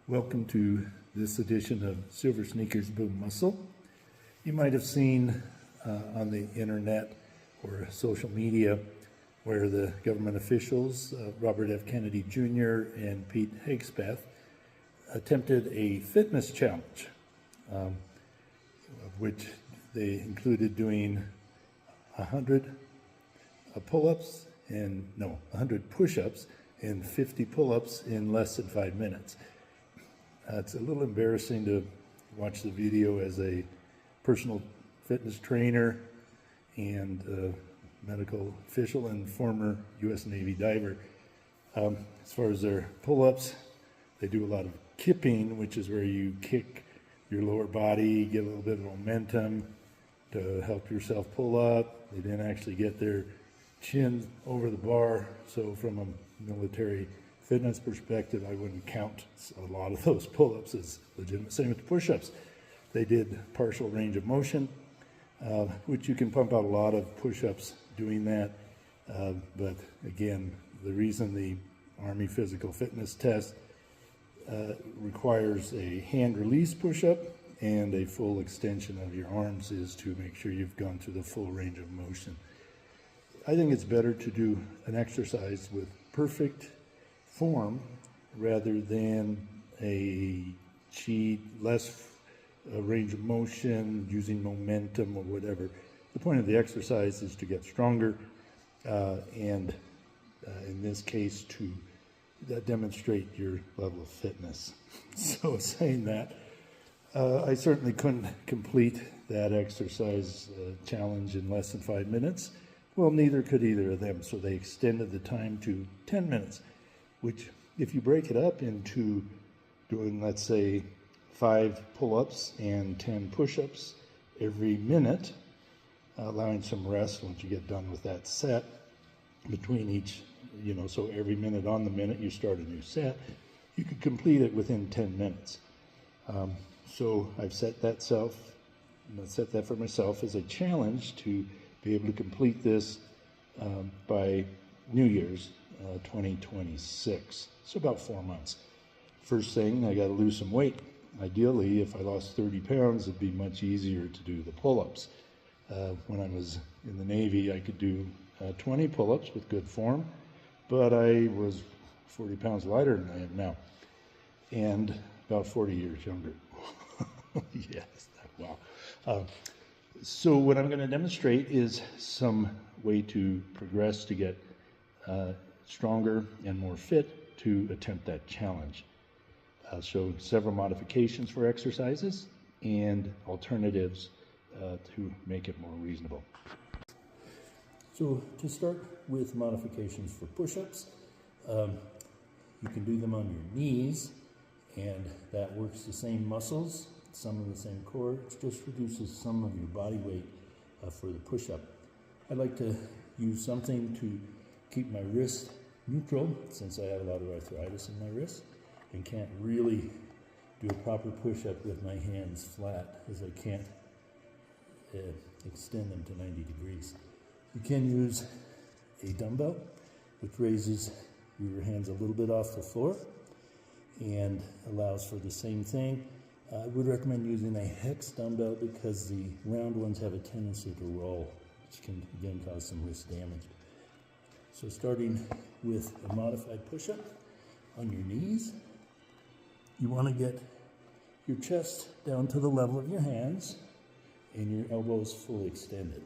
Welcome to this edition of Silver Sneakers Boom Muscle. You might have seen on the internet or social media where the government officials, Robert F. Kennedy Jr. and Pete Hedgspeth, attempted a fitness challenge, of which they included doing 100 pull-ups and 100 push-ups and 50 pull-ups in less than 5 minutes. It's a little embarrassing to watch the video as a personal fitness trainer and medical official and former U.S. Navy diver. As far as their pull-ups, they do a lot of kipping, which is where you kick your lower body, get a little bit of momentum to help yourself pull up. They then actually get their chin over the bar, so from a military fitness perspective, I wouldn't count a lot of those pull-ups as legitimate. Same with the push-ups. They did partial range of motion, which you can pump out a lot of push-ups doing that. But again, the reason the Army Physical Fitness Test requires a hand release push-up and a full extension of your arms is to make sure you've gone through the full range of motion. I think it's better to do an exercise with perfect form rather than a cheat, less range of motion, using momentum or whatever. The point of the exercise is to get stronger and in this case to demonstrate your level of fitness. So saying that, I certainly couldn't complete that exercise challenge in less than 5 minutes. Well, neither could either of them, so they extended the time to 10 minutes, which if you break it up into doing, let's say, 5 pull-ups and 10 push-ups every minute, allowing some rest once you get done with that set between each, so every minute on the minute you start a new set, you could complete it within 10 minutes. So I've set that for myself as a challenge to be able to complete this by New Year's 2026. So about 4 months. First thing, I got to lose some weight. Ideally, if I lost 30 pounds, it'd be much easier to do the pull-ups. When I was in the Navy, I could do 20 pull-ups with good form, but I was 40 pounds lighter than I am now, and about 40 years younger. Yes, wow. So what I'm going to demonstrate is some way to progress to get stronger and more fit to attempt that challenge. So several modifications for exercises and alternatives to make it more reasonable. So to start with modifications for push-ups, you can do them on your knees, and that works the same muscles, some of the same core. It just reduces some of your body weight for the push-up. I like to use something to keep my wrist neutral, since I have a lot of arthritis in my wrist and can't really do a proper push-up with my hands flat, as I can't extend them to 90 degrees. You can use a dumbbell, which raises your hands a little bit off the floor and allows for the same thing. I would recommend using a hex dumbbell because the round ones have a tendency to roll, which can again cause some wrist damage. So starting with a modified push-up on your knees, you want to get your chest down to the level of your hands and your elbows fully extended.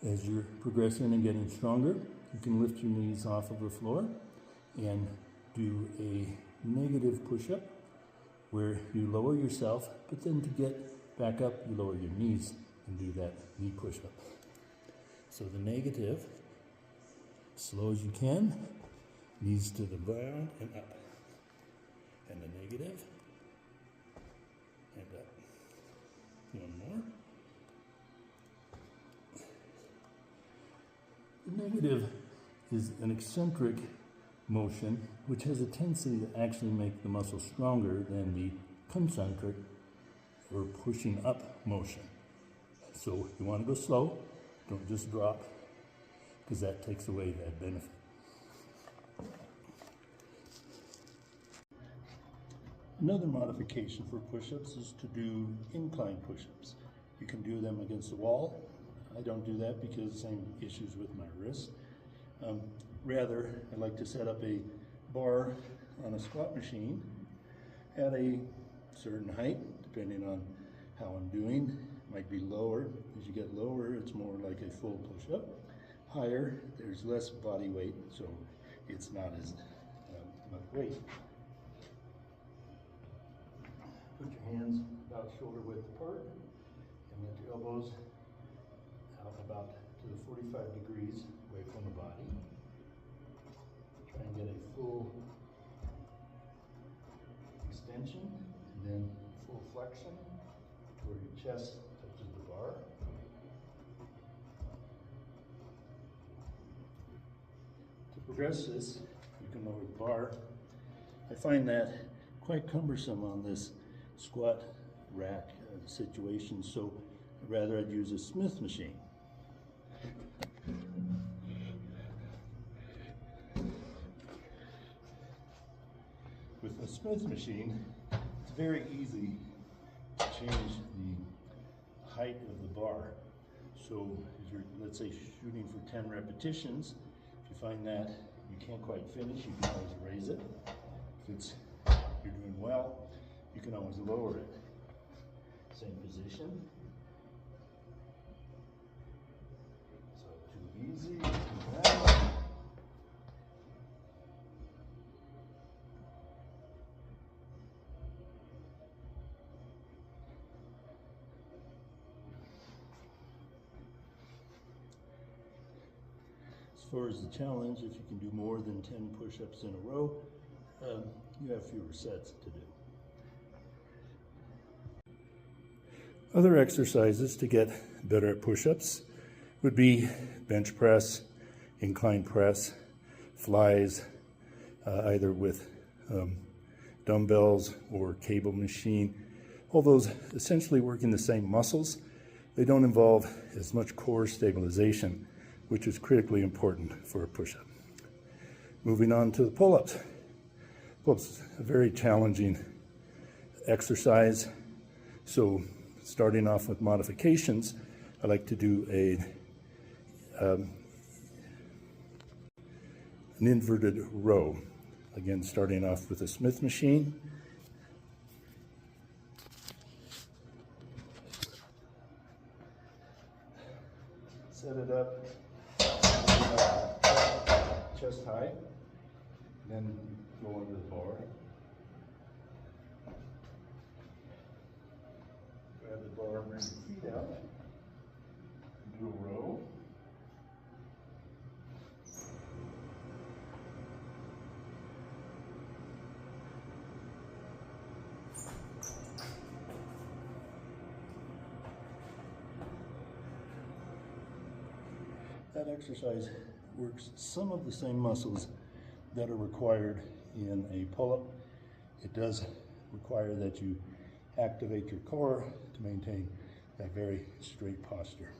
As you're progressing and getting stronger, you can lift your knees off of the floor and do a negative push-up where you lower yourself, but then to get back up, you lower your knees and do that knee push-up. So the negative, slow as you can, knees to the ground and up. And the negative, and up. One more. The negative is an eccentric motion, which has a tendency to actually make the muscle stronger than the concentric or pushing up motion. So you want to go slow, don't just drop, because that takes away that benefit. Another modification for push-ups is to do incline push-ups. You can do them against the wall. I don't do that because of the same issues with my wrist. Rather, I like to set up a bar on a squat machine at a certain height, depending on how I'm doing. It might be lower. As you get lower, it's more like a full push-up. Higher, there's less body weight, so it's not as much weight. Put your hands about shoulder width apart and let your elbows out about to the 45 degrees away from the body. Try and get a full extension and then full flexion where your chest touches the bar. To progress this, you can lower the bar. I find that quite cumbersome on this squat rack situation, so rather I'd use a Smith machine. With a Smith machine, it's very easy to change the height of the bar. So if you're, let's say, shooting for 10 repetitions, if you find that you can't quite finish, you can always raise it. If you're doing well, you can always lower it. Same position. So too easy. As far as the challenge, if you can do more than 10 push-ups in a row, you have fewer sets to do. Other exercises to get better at push-ups would be bench press, incline press, flies, either with dumbbells or cable machine. All those essentially working the same muscles. They don't involve as much core stabilization, which is critically important for a push-up. Moving on to the pull-ups. Pull-ups, a very challenging exercise. So starting off with modifications, I like to do an inverted row. Again, starting off with a Smith machine. Set it up chest high, then go under the bar. Grab the bar, bring your feet out, do a row. That exercise works some of the same muscles that are required in a pull-up. It does require that you activate your core to maintain that very straight posture.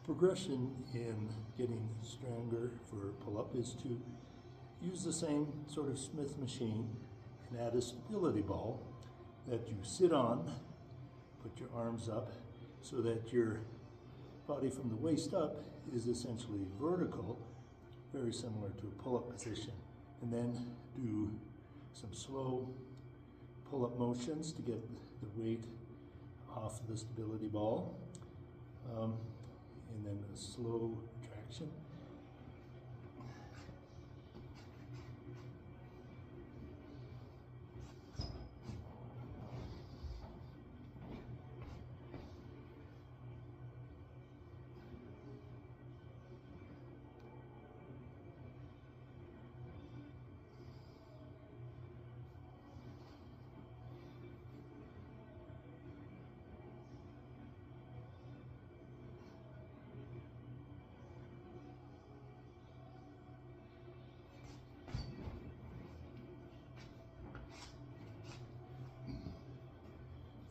Progression in getting stronger for a pull-up is to use the same sort of Smith machine and add a stability ball that you sit on, put your arms up so that your body from the waist up is essentially vertical, very similar to a pull-up position. And then do some slow pull-up motions to get the weight off the stability ball. And then a slow traction.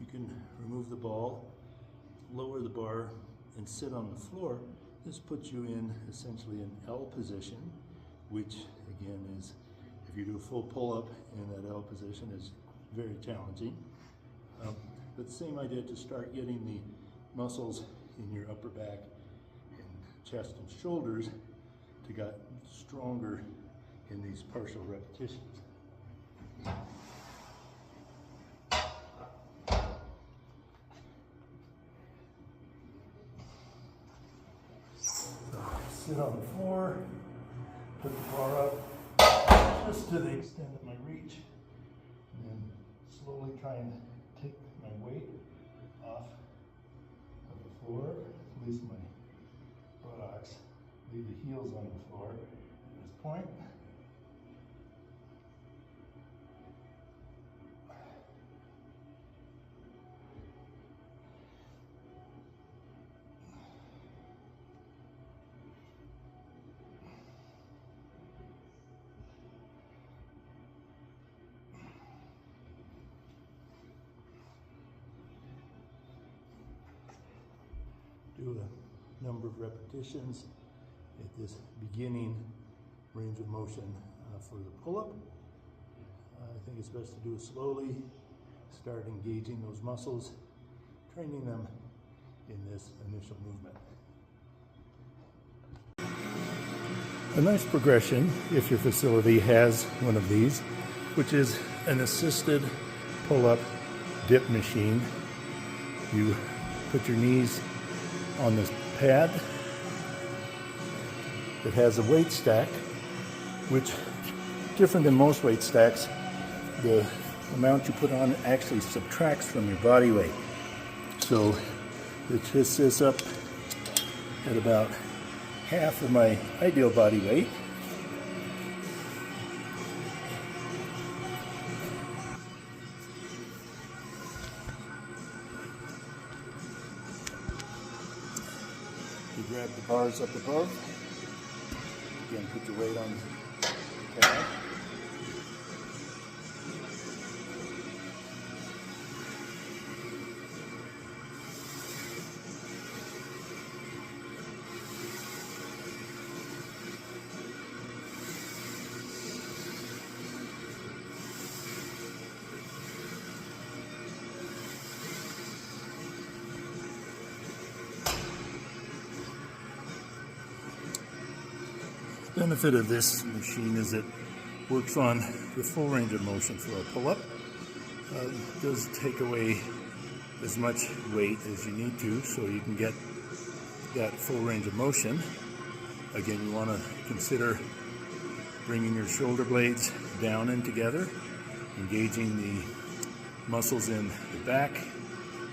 You can remove the ball lower the bar and sit on the floor, this puts you in essentially an L position, which again is, if you do a full pull-up in that L position, is very challenging. But the same idea to start getting the muscles in your upper back and chest and shoulders to get stronger in these partial repetitions. Sit on the floor, put the bar up just to the extent of my reach, and then slowly try and take my weight off of the floor, release my buttocks, leave the heels on the floor at this point. Do a number of repetitions at this beginning range of motion for the pull-up. I think it's best to do it slowly, start engaging those muscles, training them in this initial movement. A nice progression, if your facility has one of these, which is an assisted pull-up dip machine. You put your knees on this pad that has a weight stack, which, different than most weight stacks, the amount you put on actually subtracts from your body weight. So it just sits up at about half of my ideal body weight. You grab the bars up above. Again, put your weight on the pad. The benefit of this machine is it works on the full range of motion for a pull-up. It does take away as much weight as you need to, so you can get that full range of motion. Again, you want to consider bringing your shoulder blades down and together, engaging the muscles in the back,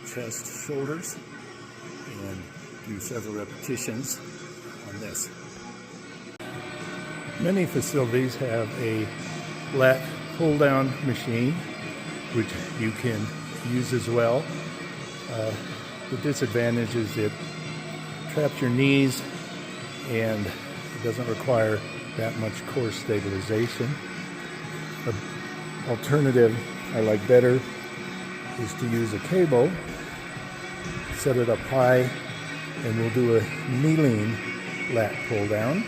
chest, shoulders, and do several repetitions on this. Many facilities have a lat pull-down machine, which you can use as well. The disadvantage is it traps your knees and it doesn't require that much core stabilization. An alternative I like better is to use a cable, set it up high, and we'll do a kneeling lat pull-down.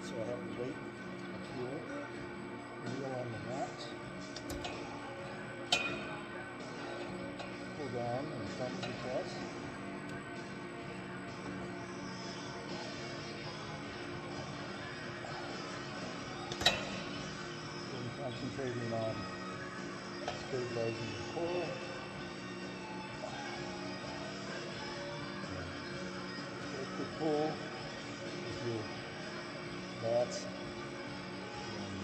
So I have the weight up here, kneel on the mat, pull down in front of the chest. Then concentrating on stabilizing the core. Take the pull with your lats and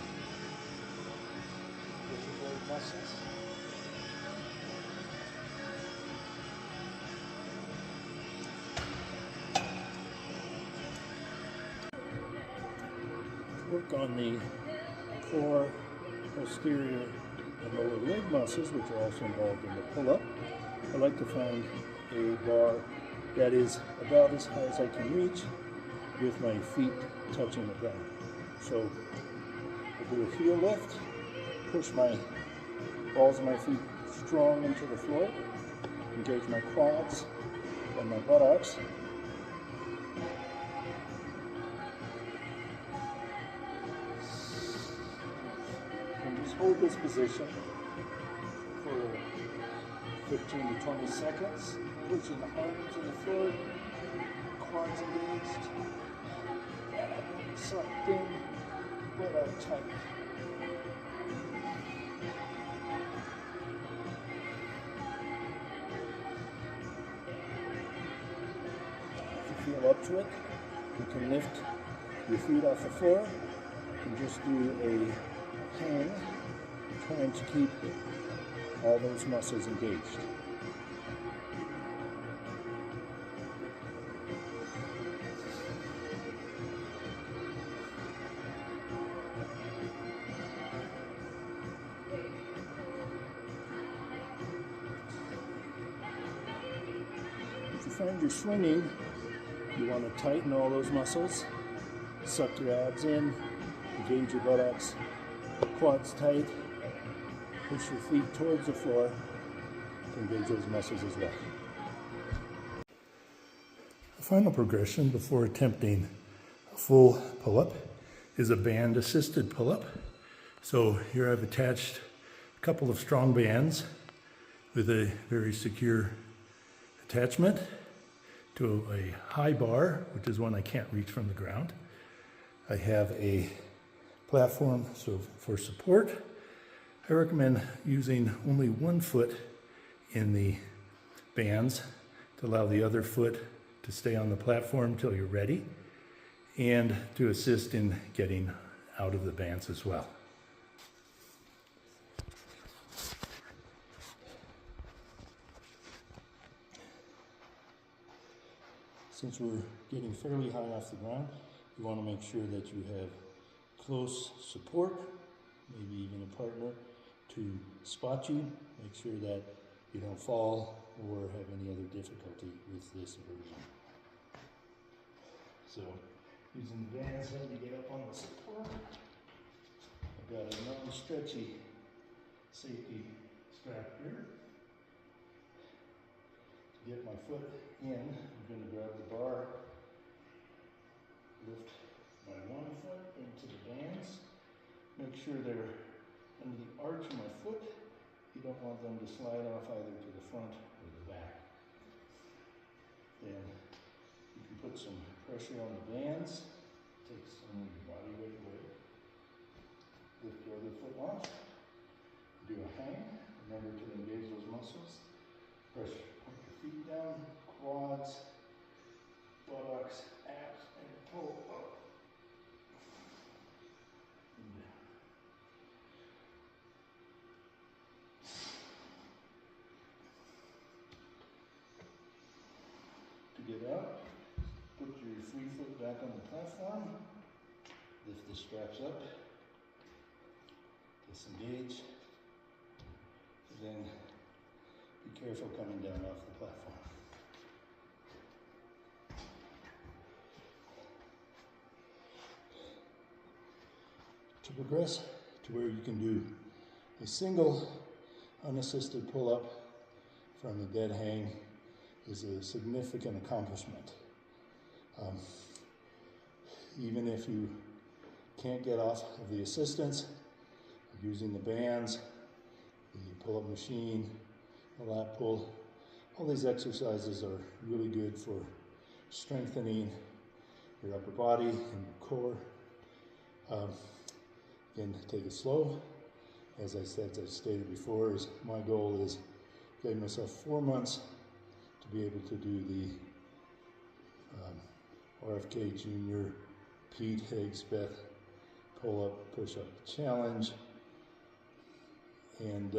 vertebral muscles. Work on the core, posterior and lower leg muscles, which are also involved in the pull-up, I like to find a bar that is about as high as I can reach with my feet touching the ground. So I do a heel lift, push my balls of my feet strong into the floor, engage my quads and my buttocks. And just hold this position for 15 to 20 seconds, pushing the arm to the floor, quads engaged, sucked in, buttock tight. If you feel up to it, you can lift your feet off the floor and just do a hang, trying to keep all those muscles engaged. If you find you're swinging, you want to tighten all those muscles, suck your abs in, engage your buttocks, quads tight, push your feet towards the floor to engage those muscles as well. The final progression before attempting a full pull-up is a band-assisted pull-up. So here I've attached a couple of strong bands with a very secure attachment to a high bar, which is one I can't reach from the ground. I have a platform for support. I recommend using only one foot in the bands to allow the other foot to stay on the platform till you're ready, and to assist in getting out of the bands as well. Since we're getting fairly high off the ground, you want to make sure that you have close support, maybe even a partner to spot you. Make sure that you don't fall or have any other difficulty with this version. So, using the bands then to get up on the support. I've got a non-stretchy safety strap here. To get my foot in, I'm going to grab the bar, lift my one foot into the bands, make sure they're under the arch of my foot. You don't want them to slide off either to the front or the back. Then you can put some pressure on the bands, take some of your body weight away. Lift your other foot off, do a hang. Remember to engage those muscles. Pressure, put your feet down, quads, buttocks, abs, and pull up. And down. To get out, put your free foot back on the platform, lift the straps up, disengage, and then be careful coming down off the platform. To progress to where you can do a single unassisted pull-up from the dead hang is a significant accomplishment. Even if you can't get off of the assistance, using the bands, the pull-up machine, the lat pull, all these exercises are really good for strengthening your upper body and your core. Again, take it slow. As I stated before, my goal is getting myself 4 months to be able to do the JFK Jr. Pete Hedgspeth pull-up, push-up challenge. And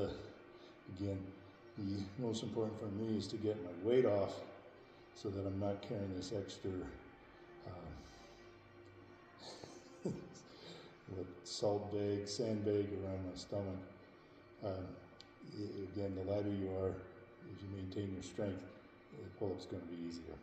again, the most important for me is to get my weight off so that I'm not carrying this extra salt bag, sand bag around my stomach. again, the lighter you are, if you maintain your strength, the pull-up's going to be easier.